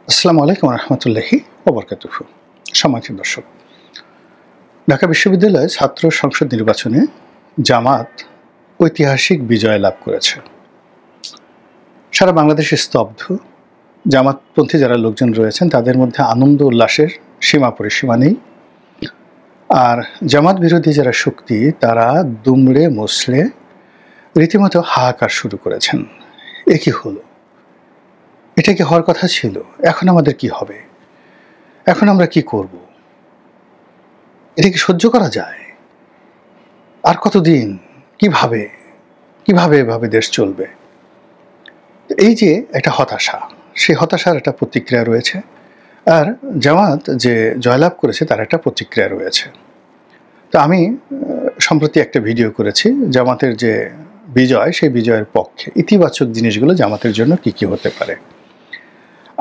আসসালামু আলাইকুম রহমতুল্লাহি ওবরকাতুহু। সম্মানিত দর্শক, ঢাকা বিশ্ববিদ্যালয়ে ছাত্র সংসদ নির্বাচনে জামাত ঐতিহাসিক বিজয় লাভ করেছে। সারা বাংলাদেশ স্তব্ধ। জামাতপন্থী যারা লোকজন রয়েছেন তাদের মধ্যে আনন্দ উল্লাসের সীমা পরিসীমা নেই। আর জামাত বিরোধী যারা শক্তি তারা দুমড়ে মুছড়ে রীতিমতো হাহাকার শুরু করেছেন। এ কি হলো? এটা কি হওয়ার কথা ছিল? এখন আমাদের কি হবে? এখন আমরা কি করব? এটা কি সহ্য করা যায়? আর কতদিন? কিভাবে এভাবে দেশ চলবে? এই যে একটা হতাশা, সেই হতাশার একটা প্রতিক্রিয়া রয়েছে। আর জামাত যে জয়লাভ করেছে তার একটা প্রতিক্রিয়া রয়েছে। তো আমি সম্প্রতি একটা ভিডিও করেছি জামাতের যে বিজয়, সেই বিজয়ের পক্ষে ইতিবাচক জিনিসগুলো জামাতের জন্য কি কি হতে পারে।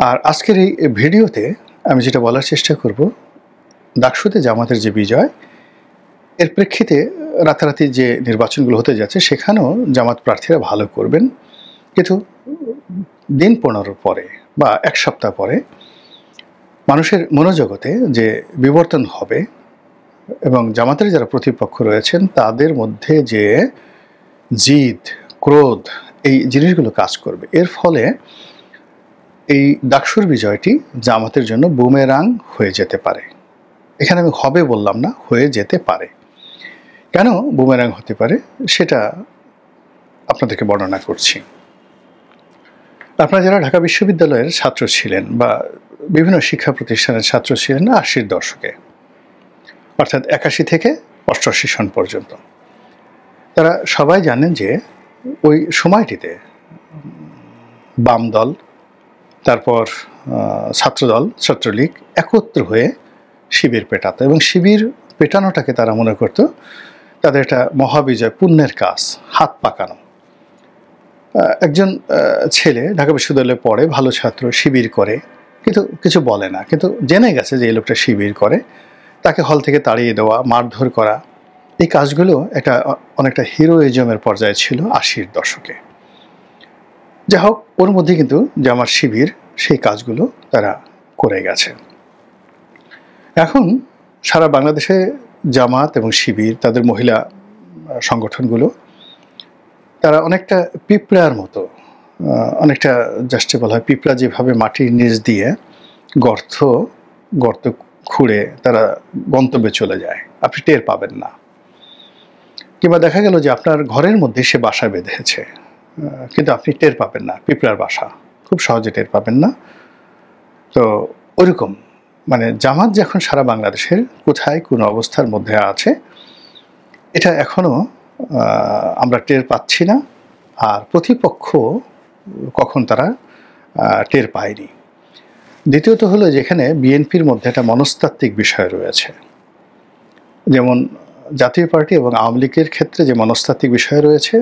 আর আজকের এই ভিডিওতে আমি যেটা বলার চেষ্টা করব, ডাকসুতে জামাতের যে বিজয়, এর প্রেক্ষিতে রাতারাতি যে নির্বাচনগুলো হতে যাচ্ছে সেখানেও জামাত প্রার্থীরা ভালো করবেন, কিন্তু দিন 15 পরে বা এক সপ্তাহ পরে মানুষের মনোজগতে যে বিবর্তন হবে এবং জামাতের যারা প্রতিপক্ষ রয়েছেন তাদের মধ্যে যে জিদ, ক্রোধ, এই জিনিসগুলো কাজ করবে। এর ফলে এই ডাকসুর বিজয়টি জামাতের জন্য বুমেরাং হয়ে যেতে পারে। এখানে আমি হবে বললাম না, হয়ে যেতে পারে। কেন বুমেরাং হতে পারে সেটা আপনাদেরকে বর্ণনা করছি। আপনারা যারা ঢাকা বিশ্ববিদ্যালয়ের ছাত্র ছিলেন বা বিভিন্ন শিক্ষা প্রতিষ্ঠানের ছাত্র ছিলেন 80-র দশকে, অর্থাৎ 81 থেকে 88 সন পর্যন্ত, তারা সবাই জানেন যে ওই সময়টিতে বাম দল, তারপর ছাত্রদল, ছাত্রলীগ একত্র হয়ে শিবির পেটাতো এবং শিবির পেটানোটাকে তারা মনে করত তাদের একটা মহাবিজয়, পুণ্যের কাজ, হাত পাকানো। একজন ছেলে ঢাকা বিশ্ববিদ্যালয়ে পড়ে, ভালো ছাত্র, শিবির করে, কিন্তু কিছু বলে না, কিন্তু জেনে গেছে যে এই লোকটা শিবির করে, তাকে হল থেকে তাড়িয়ে দেওয়া, মারধর করা, এই কাজগুলো অনেকটা হিরোইজমের পর্যায়ে ছিল 80-র দশকে। যা হোক, ওর মধ্যে কিন্তু জামাত শিবির সেই কাজগুলো তারা করে গেছে। এখন সারা বাংলাদেশে জামাত এবং শিবির, তাদের মহিলা সংগঠনগুলো, তারা অনেকটা পিঁপড়ার মতো, অনেকটা জাস্টে বলা হয় পিঁপড়া যেভাবে মাটির নিচ দিয়ে গর্ত খুঁড়ে তারা গন্তব্যে চলে যায়, আপনি টের পাবেন না। কিংবা দেখা গেল যে আপনার ঘরের মধ্যে সে বাসা বেঁধেছে, কিন্তু আপনি টের পাবেন না, পিঁপড়ার বাসা, খুব সহজে টের পাবেন না। তো ওইরকম মানে জামাত যখন সারা বাংলাদেশের কোথায় কোন অবস্থার মধ্যে আছে এটা এখনো আমরা টের পাচ্ছি না। আর প্রতিপক্ষ কখন তারা টের পায়নি। দ্বিতীয়ত হলো যেখানে বিএনপির মধ্যে একটা মনস্তাত্ত্বিক বিষয় রয়েছে, যেমন জাতীয় পার্টি এবং আওয়ামী লীগের ক্ষেত্রে যে মনস্তাত্ত্বিক বিষয় রয়েছে,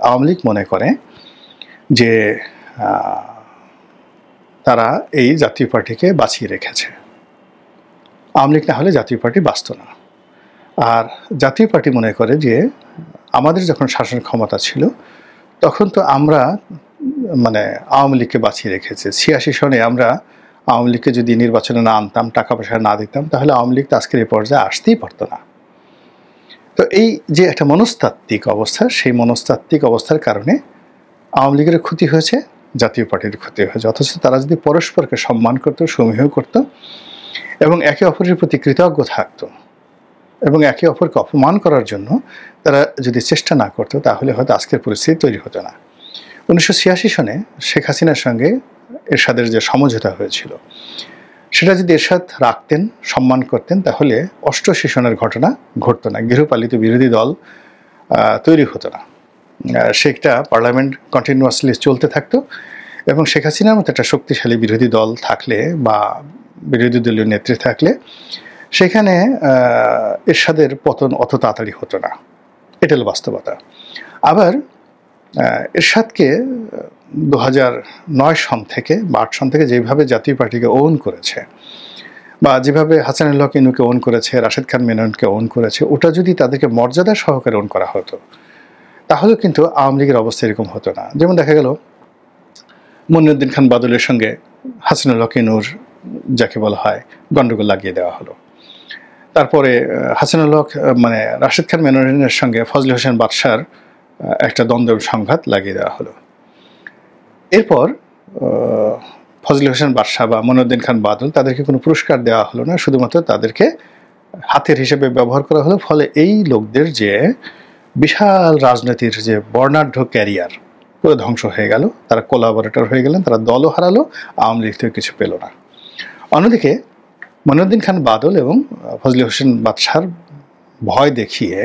আওয়ামী লীগ মনে করে যে তারা এই জাতীয় পার্টিকে বাঁচিয়ে রেখেছে, আওয়ামী লীগ না হলে জাতীয় পার্টি বাঁচত না। আর জাতীয় পার্টি মনে করে যে আমাদের যখন শাসন ক্ষমতা ছিল তখন তো আমরা আওয়ামী লীগকে বাঁচিয়ে রেখেছি। 86 সনে আমরা আওয়ামী লীগকে যদি নির্বাচনে না আনতাম, টাকা পয়সা না দিতাম, তাহলে আওয়ামী লীগ তো আজকের এই পর্যায়ে আসতেই পারতো না। তো এই যে একটা মনস্তাত্ত্বিক অবস্থা, সেই মনস্তাত্ত্বিক অবস্থার কারণে আওয়ামী লীগের ক্ষতি হয়েছে, জাতীয় পার্টির ক্ষতি হয়েছে। অথচ তারা যদি পরস্পরকে সম্মান করত, সমীহ করত এবং একে অপরের প্রতি কৃতজ্ঞ থাকত এবং একে অপরকে অপমান করার জন্য তারা যদি চেষ্টা না করতো, তাহলে হয়তো আজকের পরিস্থিতি তৈরি হতো না। 1986 সনে শেখ হাসিনার সঙ্গে এরশাদের যে সমঝোতা হয়েছিল, সেটা যদি এরশাদ রাখতেন, সম্মান করতেন, তাহলে 88 সনের ঘটনা ঘটতো না, গৃহপালিত বিরোধী দল তৈরি হতো না। সেটা পার্লামেন্ট কন্টিনিউয়াসলি চলতে থাকতো এবং শেখ হাসিনার মতো একটা শক্তিশালী বিরোধী দল থাকলে বা বিরোধী দলীয় নেত্রী থাকলে সেখানে এরশাদের পতন অত তাড়াতাড়ি হতো না। এটা হলো বাস্তবতা। আবার এরশাদকে 2009 সন থেকে বা 8 সন থেকে যেভাবে জাতীয় পার্টিকে ওন করেছে, বা যেভাবে হাসানুল হক ইনুকে ওন করেছে, রাশেদ খান মেননকে ওন করেছে, ওটা যদি তাদেরকে মর্যাদা সহকারে ওন করা হতো তাহলে কিন্তু আওয়ামী লীগের অবস্থা এরকম হতো না। যেমন দেখা গেল মনিরুদ্দিন খান বাদলের সঙ্গে হাসানুল হক নূর যাকে বলা হয় গণ্ডগোল লাগিয়ে দেওয়া হলো। তারপরে হাসানুল হক মানে রাশেদ খান মেননের সঙ্গে ফজলে হোসেন বাদশার একটা দ্বন্দ্ব সংঘাত লাগিয়ে দেওয়া হলো। এরপর ফজলে হোসেন বাদশা বা মনিউদ্দিন খান বাদল তাদেরকে কোনো পুরস্কার দেওয়া হলো না, শুধুমাত্র তাদেরকে হাতের হিসেবে ব্যবহার করা হলো। ফলে এই লোকদের যে বিশাল রাজনীতির যে বর্ণাঢ্য ক্যারিয়ার পুরো ধ্বংস হয়ে গেল। তারা কোলাবোরেটর হয়ে গেলেন, তারা দলও হারালো, আওয়ামী লীগ থেকে কিছু পেল না। অন্যদিকে মনিউদ্দিন খান বাদল এবং ফজলে হোসেন বাদশার ভয় দেখিয়ে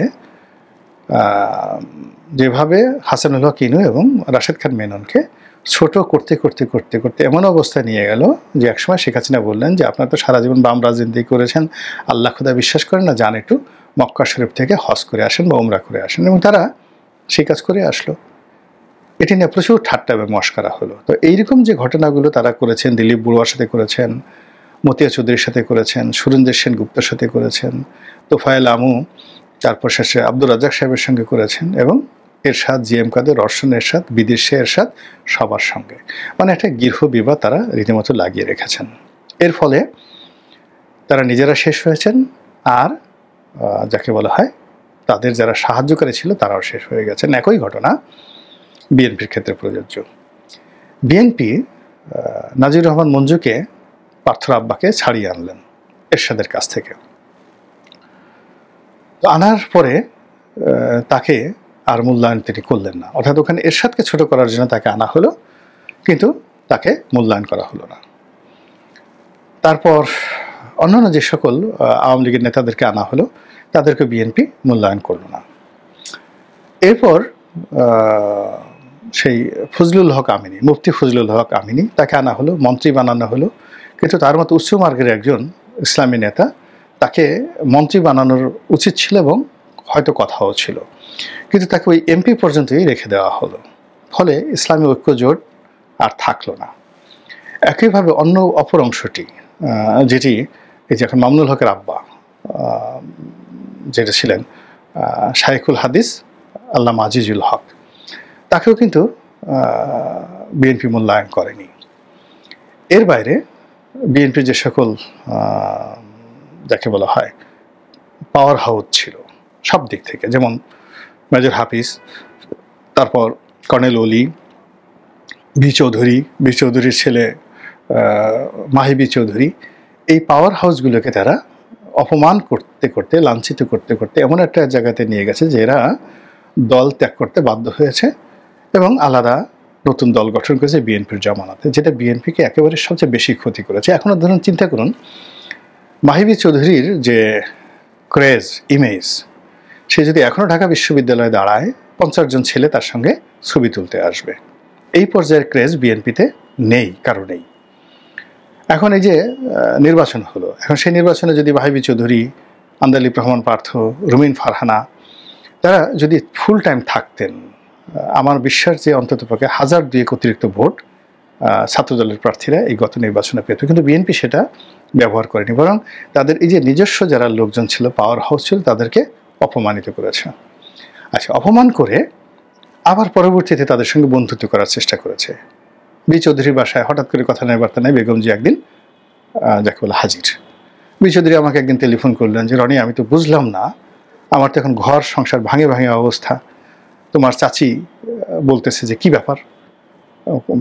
যেভাবে হাসানুল হক ইনু এবং রাশেদ খান মেননকে ছোট করতে করতে করতে করতে এমন অবস্থায় নিয়ে গেল যে একসময় শেখ হাসিনা বললেন যে আপনারা তো সারা জীবন বাম রাজনীতি করেছেন, আল্লাহ খোদা বিশ্বাস করেন না, যান একটু মক্কা শরীফ থেকে হজ করে আসেন বা উমরা করে আসেন। এবং তারা সেই কাজ করে আসলো। এটি নিয়ে প্রচুর ঠাট্টা এবং মশকরা হলো। তো এইরকম যে ঘটনাগুলো তারা করেছেন, দিলীপ বড়ুয়ার সাথে করেছেন, মতিয়া চৌধুরীর সাথে করেছেন, সুরেন্দ্র সেনগুপ্তের সাথে করেছেন, তোফায়েল আমু, তারপর শেষে আব্দুর রাজ্জাক সাহেবের সঙ্গে করেছেন, এবং এরশাদ, জিএম কাদের, রওশন এরশাদ, বিদেশে এরশাদ, সবার সঙ্গে মানে একটা গৃহ বিবাদ তারা রীতিমতো লাগিয়ে রেখেছেন। এর ফলে তারা নিজেরা শেষ হয়েছেন, আর যাকে বলা হয় তাদের যারা সাহায্যকারী ছিল তারাও শেষ হয়ে গেছেন। একই ঘটনা বিএনপির ক্ষেত্রে প্রযোজ্য। বিএনপি নাজির রহমান মঞ্জুকে, পার্থর আব্বাকে ছাড়িয়ে আনলেন এরশাদের কাছ থেকে। আনার পরে তাকে আর মূল্যায়ন তিনি করলেন না, অর্থাৎ ওখানে এরশাদকে ছোট করার জন্য তাকে আনা হলো, কিন্তু তাকে মূল্যায়ন করা হলো না। তারপর অন্যান্য যে সকল আওয়ামী লীগের নেতাদেরকে আনা হলো তাদেরকে বিএনপি মূল্যায়ন করল না। এরপর সেই ফজলুল হক আমিনী, মুফতি ফজলুল হক আমিনী, তাকে আনা হলো, মন্ত্রী বানানো হলো, কিন্তু তার মতো উচ্চ মার্গের একজন ইসলামী নেতা, তাকে মন্ত্রী বানানোর উচিত ছিল এবং হয়তো কথাও ছিল, কিন্তু তাকে ওই এমপি পর্যন্তই রেখে দেওয়া হলো। ফলে ইসলামী ঐক্য জোট আর থাকলো না। একইভাবে অন্য অপর অংশটি যেটি এই যে এখন মামুনুল হকের আব্বা যেটা ছিলেন শাইখুল হাদিস আল্লামা আজিজুল হক, তাকেও কিন্তু বিএনপি মূল্যায়ন করেনি। এর বাইরে বিএনপির যে সকল যাকে বলা হয় পাওয়ার হাউস ছিল সব দিক থেকে, যেমন মেজর হাফিজ, তারপর কর্নেল অলি, বি চৌধুরীর ছেলে মাহিবি চৌধুরী, এই পাওয়ার হাউসগুলোকে তারা অপমান করতে করতে, লাঞ্ছিত করতে করতে এমন একটা জায়গাতে নিয়ে গেছে যে এরা দল ত্যাগ করতে বাধ্য হয়েছে এবং আলাদা নতুন দল গঠন করেছে বিএনপির জামানাতে, যেটা বিএনপিকে একেবারে সবচেয়ে বেশি ক্ষতি করেছে। এখনও ধরুন চিন্তা করুন, মাহিবি চৌধুরীর যে ক্রেজ, ইমেজ, সে যদি এখনও ঢাকা বিশ্ববিদ্যালয়ে দাঁড়ায় 50 জন ছেলে তার সঙ্গে ছবি তুলতে আসবে, এই পর্যায়ের ক্রেজ বিএনপিতে নেই, কারো নেই। এখন এই যে নির্বাচন হলো, এখন সেই নির্বাচনে যদি মাহিবি চৌধুরী, আন্দালিব রহমান পার্থ, রুমিন ফারহানা, তারা যদি ফুল টাইম থাকতেন, আমার বিশ্বাস যে অন্ততপক্ষে 1002 অতিরিক্ত ভোট ছাত্রদলের প্রার্থীরা এই গত নির্বাচনে পেত। কিন্তু বিএনপি সেটা ব্যবহার করেনি, বরং তাদের এই যে নিজস্ব যারা লোকজন ছিল, পাওয়ার হাউস ছিল, তাদেরকে অপমানিত করেছে। আচ্ছা, অপমান করে আবার পরবর্তীতে তাদের সঙ্গে বন্ধুত্ব করার চেষ্টা করেছে। বি চৌধুরীর বাসায় হঠাৎ করে কথা নেই বার্তা নেই বেগমজি একদিন যাকে বলে হাজির। বি চৌধুরী আমাকে একদিন টেলিফোন করলেন যে রনি, আমি তো বুঝলাম না, আমার তো এখন ঘর সংসার ভাঙে ভাঙে অবস্থা, তোমার চাচি বলতেছে যে কি ব্যাপার,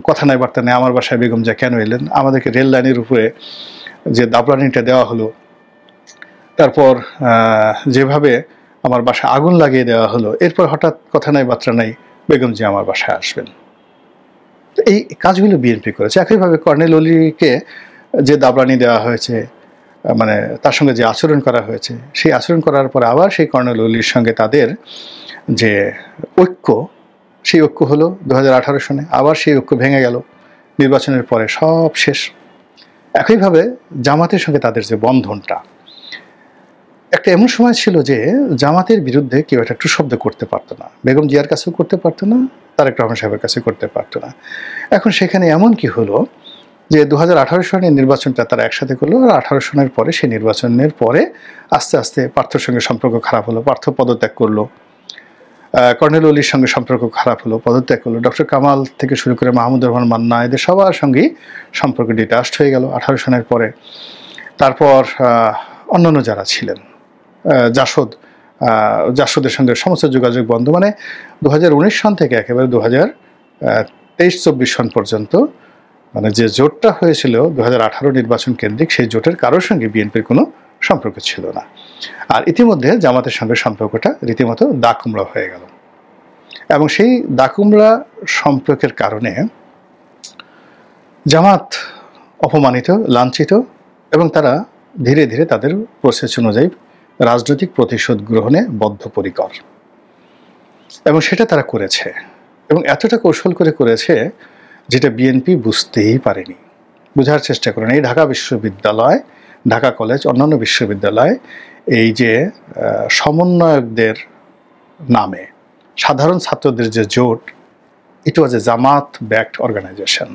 কথা নাই বার্তা নেই, আমার বাসায় বেগম যা কেন এলেন, আমাদেরকে রেল লাইনের উপরে যে দাবরানিটা দেওয়া হলো, তারপর যেভাবে আমার বাসায় আগুন লাগিয়ে দেওয়া হলো, এরপর হঠাৎ কথা নাই বার্তা নাই বেগম জি আমার বাসায় আসবেন। তো এই কাজগুলো বিএনপি করেছে। একইভাবে কর্নেল অলিকে যে দাবরানি দেওয়া হয়েছে, মানে তার সঙ্গে যে আচরণ করা হয়েছে, সেই আচরণ করার পরে আবার সেই কর্নেল অলির সঙ্গে তাদের যে ঐক্য, সেই ঐক্য হলো 2018 সনে, আবার সেই ঐক্য ভেঙে গেল নির্বাচনের পরে, সব শেষ। একইভাবে জামাতের সঙ্গে তাদের যে বন্ধনটা, একটা এমন সময় ছিল যে জামাতের বিরুদ্ধে কেউ একটা একটু শব্দ করতে পারতো না, বেগম জিয়ার কাছেও করতে পারতো না, তারেক রহমান সাহেবের কাছে করতে পারতো না। এখন সেখানে এমন কি হলো যে 2018 সনের নির্বাচনটা তারা একসাথে করলো, আর 18 সনের পরে সেই নির্বাচনের পরে আস্তে আস্তে পার্থর সঙ্গে সম্পর্ক খারাপ হলো, পার্থ পদত্যাগ করলো, কর্নেল অলির সঙ্গে সম্পর্ক খারাপ হলো, পদত্যাগ হলো। ডক্টর কামাল থেকে শুরু করে মাহমুদুর রহমান মান্না, এদের সবার সঙ্গেই সম্পর্ক ডিটাচড হয়ে গেল 18 সনের পরে। তারপর অন্যান্য যারা ছিলেন, জাসদের সঙ্গে সমস্ত যোগাযোগ বন্ধ। মানে 2019 সন থেকে একেবারে 2023-24 সন পর্যন্ত মানে যে জোটটা হয়েছিল 2018 নির্বাচন কেন্দ্রিক, সেই জোটের কারোর সঙ্গে বিএনপির কোনো সম্পর্ক ছিল না। আর ইতিমধ্যে জামাতের সঙ্গে সম্পর্কটা রীতিমতো দাকুমড়া হয়ে গেল। এবং সেই দাকুমড়া সম্পর্কের কারণে জামাত অপমানিত, লাঞ্ছিত, এবং তারা ধীরে ধীরে তাদের প্রসেস অনুযায়ী রাজনৈতিক প্রতিশোধ গ্রহণে বদ্ধপরিকর, এবং সেটা তারা করেছে, এবং এতটা কৌশল করে করেছে যেটা বিএনপি বুঝতেই পারেনি। বোঝার চেষ্টা করেন, এই ঢাকা বিশ্ববিদ্যালয়, ঢাকা কলেজ, অন্যান্য বিশ্ববিদ্যালয়, এই যে সমন্বয়কদের নামে সাধারণ ছাত্রদের যে জোট, ইট ওয়াজ এ জামাত ব্যাকড অর্গানাইজেশন।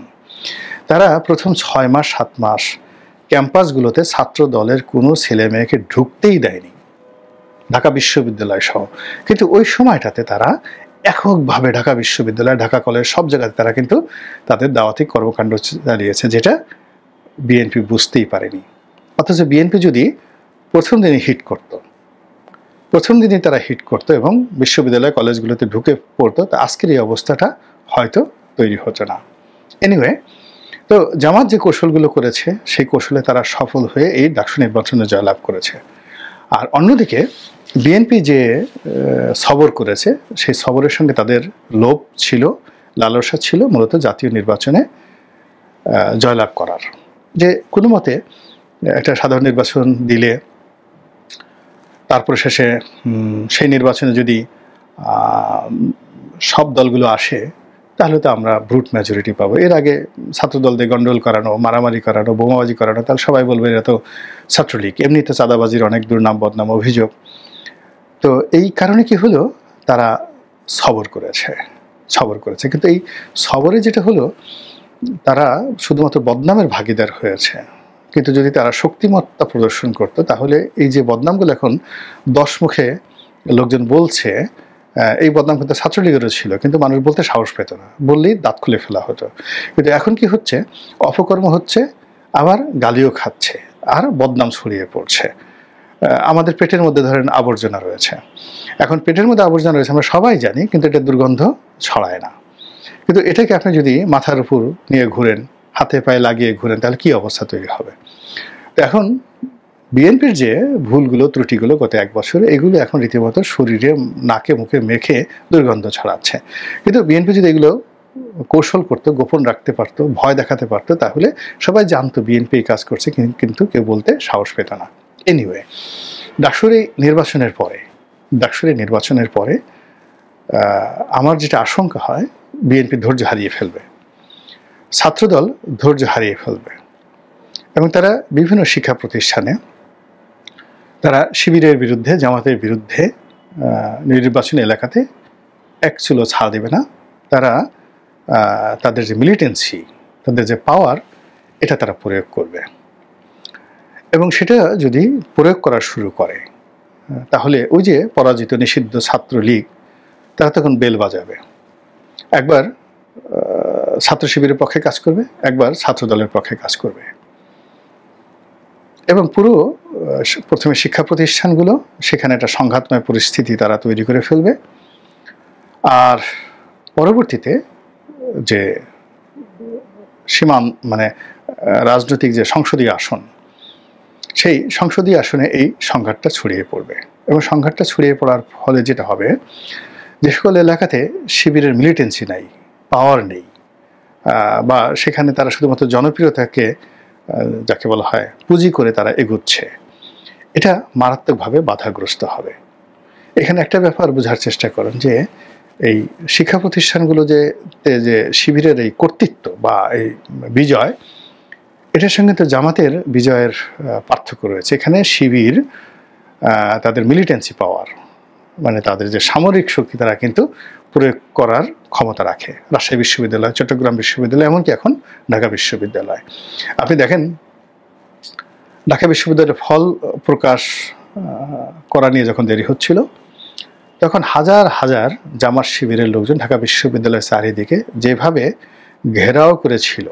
তারা প্রথম 6 মাস 7 মাস ক্যাম্পাসগুলোতে ছাত্র দলের কোনো ছেলে মেয়েকে ঢুকতেই দেয়নি, ঢাকা বিশ্ববিদ্যালয় সহ। কিন্তু ওই সময়টাতে তারা এককভাবে ঢাকা বিশ্ববিদ্যালয়, ঢাকা কলেজ, সব জায়গাতে তারা কিন্তু তাদের দাওয়াতি কর্মকাণ্ড চালিয়েছে, যেটা বিএনপি বুঝতেই পারেনি। অথচ বিএনপি যদি প্রথম দিনই হিট করত, প্রথম দিনই তারা হিট করত এবং বিশ্ববিদ্যালয় কলেজগুলোতে ঢুকে পড়তো, তা আজকের এই অবস্থাটা হয়তো তৈরি হতো না। এনিওয়ে, তো জামাত যে কৌশলগুলো করেছে সেই কৌশলে তারা সফল হয়ে এই ডাকসু নির্বাচনে জয়লাভ করেছে। আর অন্যদিকে বিএনপি যে সবর করেছে, সেই সবরের সঙ্গে তাদের লোভ ছিল, লালসা ছিল মূলত জাতীয় নির্বাচনে জয়লাভ করার, যে কোনো মতে একটা সাধারণ নির্বাচন দিলে তারপর শেষে সেই নির্বাচনে যদি সব দলগুলো আসে তাহলে তো আমরা ব্রুট মেজরিটি পাবো। এর আগে ছাত্রদলদের গন্ডগোল করানো, মারামারি করানো, বোমাবাজি করানো, তাহলে সবাই বলবে এরা তো ছাত্রলীগ, এমনিতে চাঁদাবাজির অনেক দুর্নাম বদনাম অভিযোগ। তো এই কারণে কি হলো, তারা সবর করেছে। কিন্তু এই সবরে যেটা হলো, তারা শুধুমাত্র বদনামের ভাগিদার হয়েছে। কিন্তু যদি তারা শক্তিমত্তা প্রদর্শন করতো, তাহলে এই যে বদনামগুলো এখন 10 মুখে লোকজন বলছে, এই বদনাম কিন্তু ছাত্রলীগেরও ছিল, কিন্তু মানুষ বলতে সাহস পেত না, বললেই দাঁত খুলে ফেলা হতো। কিন্তু এখন কি হচ্ছে, অপকর্ম হচ্ছে, আবার গালিও খাচ্ছে, আর বদনাম ছড়িয়ে পড়ছে। আমাদের পেটের মধ্যে ধরেন আবর্জনা রয়েছে, এখন পেটের মধ্যে আবর্জনা রয়েছে আমরা সবাই জানি, কিন্তু এটা দুর্গন্ধ ছড়ায় না। কিন্তু এটাকে আপনি যদি মাথার উপর নিয়ে ঘুরেন, হাতে পায়ে লাগিয়ে ঘুরেন, তাহলে কি অবস্থা তৈরি হবে। তো এখন বিএনপির যে ভুলগুলো, ত্রুটিগুলো গত 1 বছরে, এগুলো এখন রীতিমতো শরীরে, নাকে মুখে মেখে দুর্গন্ধ ছড়াচ্ছে। কিন্তু বিএনপি যদি এগুলো কৌশল করতো, গোপন রাখতে পারতো, ভয় দেখাতে পারতো, তাহলে সবাই জানতো বিএনপি এই কাজ করছে, কিন্তু কেউ বলতে সাহস পেত না। এনিওয়ে, ডাকসুর নির্বাচনের পরে আমার যেটা আশঙ্কা হয়, বিএনপি ধৈর্য হারিয়ে ফেলবে, ছাত্রদল ধৈর্য হারিয়ে ফেলবে, এবং তারা বিভিন্ন শিক্ষা প্রতিষ্ঠানে তারা শিবিরের বিরুদ্ধে, জামাতের বিরুদ্ধে নির্বাচনী এলাকাতে এক চুলো ছাড় দেবে না। তারা তাদের যে মিলিটেন্সি, তাদের যে পাওয়ার, এটা তারা প্রয়োগ করবে, এবং সেটা যদি প্রয়োগ করা শুরু করে, তাহলে ওই যে পরাজিত নিষিদ্ধ ছাত্রলীগ, তারা তখন বেল বাজাবে। একবার ছাত্র শিবিরের পক্ষে কাজ করবে, একবার ছাত্র দলের পক্ষে কাজ করবে, এবং পুরো প্রথমে শিক্ষা প্রতিষ্ঠানগুলো, সেখানে একটা সংঘাতময় পরিস্থিতি তারা তৈরি করে ফেলবে। আর পরবর্তীতে যে মানে রাজনৈতিক যে সংসদীয় আসন, সেই সংসদীয় আসনে এই সংঘাতটা ছড়িয়ে পড়বে, এবং সংঘাতটা ছড়িয়ে পড়ার ফলে যেটা হবে, যে সকল এলাকাতে শিবিরের মিলিটেন্সি নাই, পাওয়ার নেই, বা সেখানে তারা শুধুমাত্র জনপ্রিয়তাকে, যাকে বলা হয়, পুঁজি করে তারা এগুচ্ছে, এটা মারাত্মকভাবে বাধাগ্রস্ত হবে। এখানে একটা ব্যাপার বোঝার চেষ্টা করেন, যে এই শিক্ষা প্রতিষ্ঠানগুলো যে শিবিরের এই কর্তৃত্ব বা এই বিজয়, এটার সঙ্গে তো জামাতের বিজয়ের পার্থক্য রয়েছে। এখানে শিবির তাদের মিলিটেন্সি পাওয়ার, মানে তাদের যে সামরিক শক্তি, তারা কিন্তু প্রয়োগ করার ক্ষমতা রাখে। রাজশাহী বিশ্ববিদ্যালয়, চট্টগ্রাম বিশ্ববিদ্যালয়, এমনকি এখন ঢাকা বিশ্ববিদ্যালয়। আপনি দেখেন, ঢাকা বিশ্ববিদ্যালয়ের ফল প্রকাশ করা নিয়ে যখন দেরি হচ্ছিল, তখন হাজার হাজার জামাত শিবিরের লোকজন ঢাকা বিশ্ববিদ্যালয়ের চারিদিকে যেভাবে ঘেরাও করেছিল,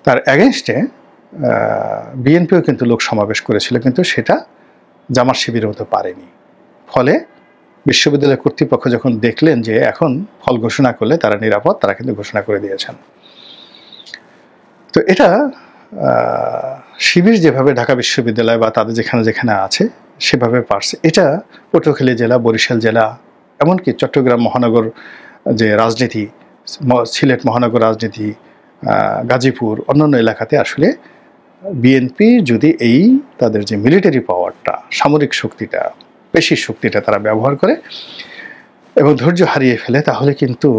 তার অ্যাগেনস্টে বিএনপিও কিন্তু লোক সমাবেশ করেছিল, কিন্তু সেটা জামাত শিবির হতে পারেনি। ফলে বিশ্ববিদ্যালয় কর্তৃপক্ষ যখন দেখলেন যে এখন ফল ঘোষণা করলে তারা নিরাপদ, তারা কিন্তু ঘোষণা করে দিয়েছেন। তো এটা শিবির যেভাবে ঢাকা বিশ্ববিদ্যালয় বা তাদের যেখানে যেখানে আছে সেভাবে পারছে। এটা পটুয়াখালী জেলা, বরিশাল জেলা, এমনকি চট্টগ্রাম মহানগর যে রাজনীতি, সিলেট মহানগর রাজনীতি, গাজীপুর, অন্যান্য এলাকাতে আসলে বিএনপি যদি এই তাদের যে মিলিটারি পাওয়ারটা, সামরিক শক্তিটা, পেশির শক্তিটা তারা ব্যবহার করে এবং ধৈর্য হারিয়ে ফেলে, তাহলে কিন্তু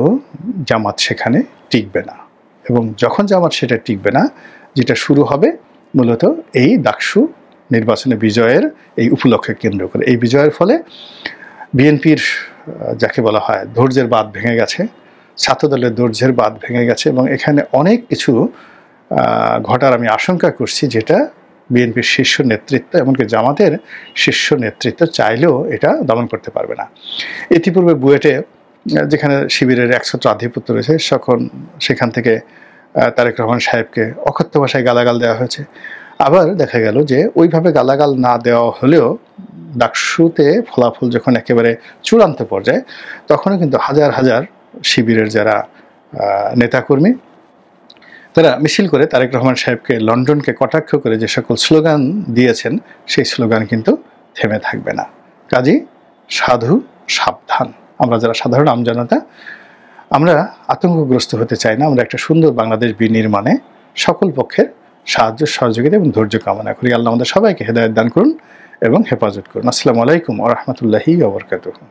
জামাত সেখানে টিকবে না। এবং যখন জামাত সেটা টিকবে না, যেটা শুরু হবে মূলত এই ডাকসু নির্বাচনে বিজয়ের এই উপলক্ষে কেন্দ্র করে। এই বিজয়ের ফলে বিএনপির যাকে বলা হয় ধৈর্যের বাঁধ ভেঙে গেছে, ছাত্রদলের ধৈর্যের বাঁধ ভেঙে গেছে, এবং এখানে অনেক কিছু ঘটার আমি আশঙ্কা করছি, যেটা বিএনপির শীর্ষ নেতৃত্ব এমনকি জামাতের শীর্ষ নেতৃত্ব চাইলেও এটা দমন করতে পারবে না। ইতিপূর্বে বুয়েটে যেখানে শিবিরের একছত্র আধিপত্য রয়েছে, সেখান থেকে তারেক রহমান সাহেবকে অকথ্য ভাষায় গালাগাল দেওয়া হয়েছে। আবার দেখা গেল যে ওইভাবে গালাগাল না দেওয়া হলেও ডাকসুতে ফলাফল যখন একেবারে চূড়ান্ত পর্যায়ে, তখনও কিন্তু হাজার হাজার শিবিরের যারা নেতাকর্মী তারা মিছিল করে তারেক রহমান সাহেবকে, লন্ডনকে কটাক্ষ করে যে সকল স্লোগান দিয়েছেন, সেই স্লোগান কিন্তু থেমে থাকবে না। কাজেই সাধু সাবধান। আমরা যারা সাধারণ আমজনতা, আমরা আতঙ্কগ্রস্ত হতে চাই না। আমরা একটা সুন্দর বাংলাদেশ বিনির্মাণে সকল পক্ষের সাহায্য, সহযোগিতা এবং ধৈর্য কামনা করি। আল্লাহ আমাদের সবাইকে হেদায়েত দান করুন এবং হেফাজত করুন। আসসালামু আলাইকুম ওয়া রাহমাতুল্লাহি ওয়া বারাকাতুহু।